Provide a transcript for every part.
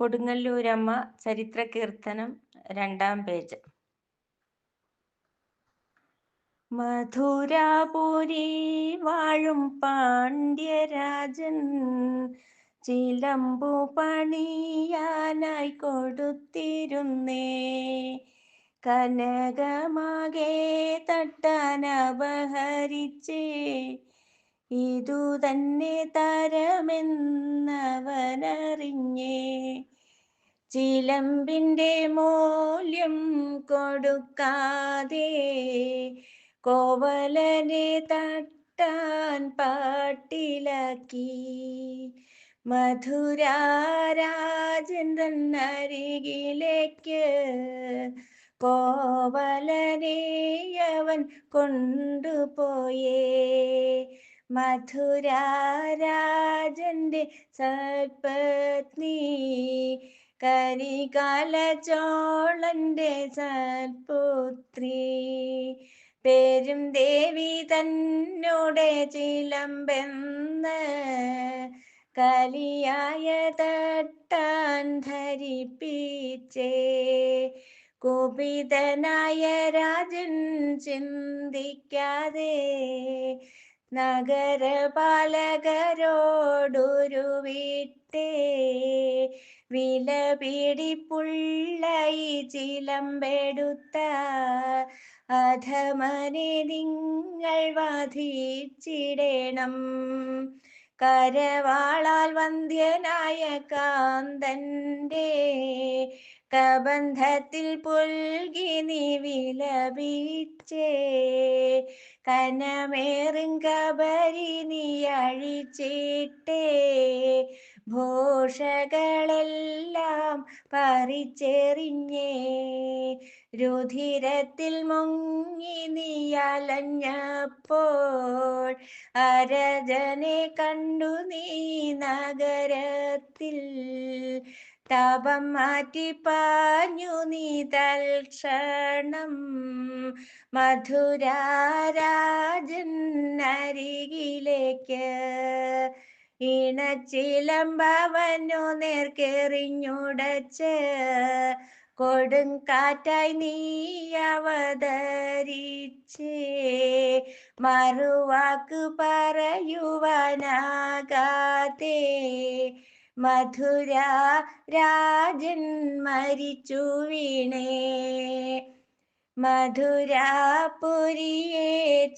കൊടുങ്ങല്ലൂരമ്മ ചരിത്ര കീർത്തനം 2-ാം പേജ്. മധുരാപുരി വാഴും പാണ്ഡ്യരാജൻ ചിലമ്പു പണിയാനായി കൊടുത്തിരുന്നേ. കനകമാകെ തട്ടാനപഹരിച്ചേ, ഇതു തന്നെ തരമെന്നവനറിഞ്ഞേ. ചിലമ്പിൻ്റെ മൂല്യം കൊടുക്കാതെ കോവലനെ തട്ടാൻ പാട്ടിലാക്കി. മധുരാരാജൻ തന്നരികിലേക്ക് കോവലനെ അവൻ കൊണ്ടുപോയേ. മധുരാരാജന്റെ സൽപത്നി കരികാല ചോളന്റെ സൽപുത്രി, പേരും ദേവി തന്നോടെ ചിലമ്പെന്ന് കലിയായ തട്ടാൻ ധരിപ്പിച്ചേ. കുപിതനായ രാജൻ ചിന്തിക്കാതെ നഗരപാലകരോടുരുവിട്ടേ, വിലപിടിപ്പുള്ള ഈ ചിലമ്പെടുത്ത അധമനെ നിങ്ങൾ വധിച്ചിടണം. കരവാളാൽ വന്ധ്യനായ കാന്തന്റെ കബന്ധത്തിൽ പുൽകി നീ വിലപിച്ചേ. കനമേറും കബരി നീ അഴിച്ചിട്ടേ, ഭൂഷകളെല്ലാം പറിച്ചെറിഞ്ഞേ. രുധിരത്തിൽ മുങ്ങി നീ അലഞ്ഞപ്പോൾ അരജനെ കണ്ടു നീ നഗരത്തിൽ. താപം മാറ്റി പാഞ്ഞു നീ തൽക്ഷണം മധുരാരാജൻ അരികിലേക്ക്. ഇണച്ചിലമ്പവനു നേർക്കെറിഞ്ഞുടച്ച് കൊടുങ്കാറ്റായി നീ അവതരിച്ചേ. മറുവാക്ക് പറയുവാനാകാതെ മധുരാരാജൻ മരിച്ചു വീണേ. മധുരാപുരിയെ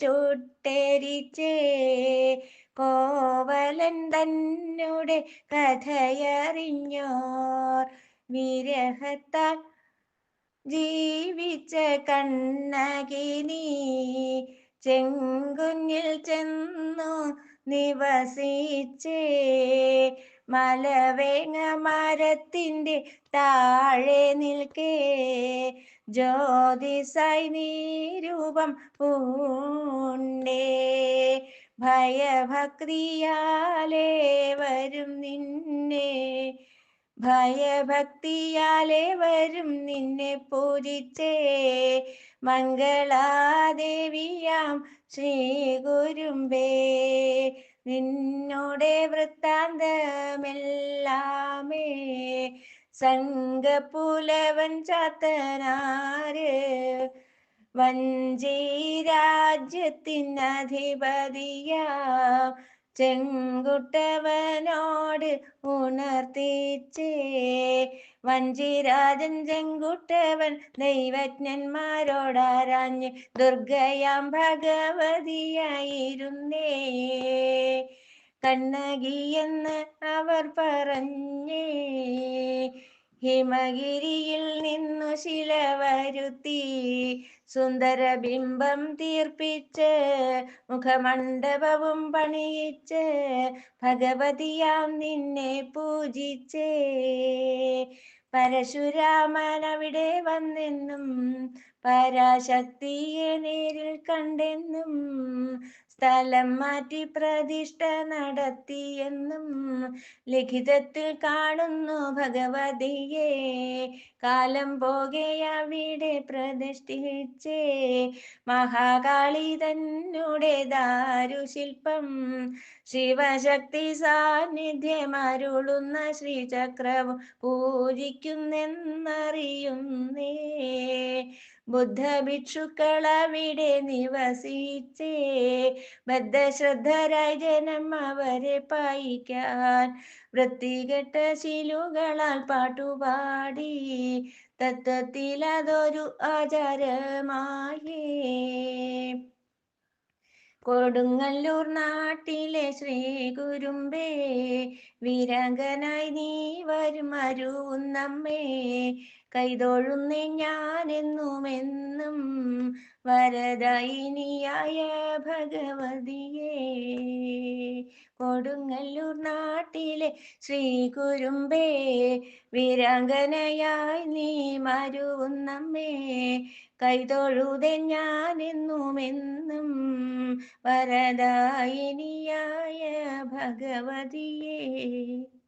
ചുട്ടെരിച്ചേ, കോവലൻ തന്നുടെ കഥയറിഞ്ഞോർ. വിരഹത്താൽ ജീവിച്ച കണ്ണകിനി ചെങ്കുന്നിൽ ചെന്നു നിവസിച്ചേ. മലവേങ്ങ മരത്തിൻ്റെ താഴെ നിൽക്കേ, ജ്യോതിസായി നീ രൂപം പൂണ്ടേ. ഭയഭക്തിയാലേ വരും നിന്നെ, ഭയഭക്തിയാലേ വരും നിന്നെ പൂജിച്ചേ. മംഗളാദേവിയാം ശ്രീ ഗുരുമ്പേ, നിന്നോടെ വൃത്താന്തമെല്ലാമേ. സംഘപുലവൻ ചാത്തനാര് വഞ്ചിരാജ്യത്തിനധിപതിയാം ചെങ്കുട്ടവനോട് ഉണർത്തിച്ചേ. വഞ്ചിരാജൻ ചെങ്കുട്ടവൻ ദൈവജ്ഞന്മാരോടാരാഞ്ഞ് ദുർഗയാം ഭഗവതിയായിരുന്നേ. കണ്ണകിയെന്ന് അവർ പറഞ്ഞേ, ഹിമഗിരിയിൽ നിന്നു ശില വരുത്തി സുന്ദരബിംബം തീർപ്പിച്ച് മുഖമണ്ഡപവും പണിയിച്ച് ഭഗവതിയാം നിന്നെ പൂജിച്ചേ. പരശുരാമൻ അവിടെ വന്നെന്നും പരാശക്തിയെ നേരിൽ കണ്ടെന്നും സ്ഥലം മാറ്റി പ്രതിഷ്ഠ നടത്തിയെന്നും ലിഖിതത്തിൽ കാണുന്നു ഭഗവതിയെ. കാലം പോകെ അവിടെ പ്രതിഷ്ഠിച്ചേ മഹാകാളി തന്നെ ദാരുശില്പം. ശിവശക്തി സാന്നിധ്യമരുളുന്ന ശ്രീചക്രവും പൂജിക്കുന്നെന്നറിയുന്നേ. ബുദ്ധഭിക്ഷുക്കൾ അവിടെ നിവസിച്ചേ ബദ്ധശ്രദ്ധരായി ജനം അവരെ പായിക്കാൻ വൃത്തികെട്ട ശീലുകളാൽ പാട്ടുപാടി. തത്വത്തിൽ അതൊരു ആചാരമായേ. കൊടുങ്ങല്ലൂർ നാട്ടിലെ ശ്രീ കുരുമ്പേ, വീരാങ്കനായി നീ വരും അരുവുന്നമ്മേ. കൈതൊഴുന്നേ ഞാനെന്നുമെന്നും വരദായിനിയായ ഭഗവതിയെ. കൊടുങ്ങല്ലൂർ നാട്ടിലെ ശ്രീ കുരുമ്പേ, വീരാങ്കനയായി നീ മരുവുന്നമ്മേ. കൈതൊഴുതേ ഞാനെന്നുമെന്നും വരദായിനിയായ ഭഗവതിയെ.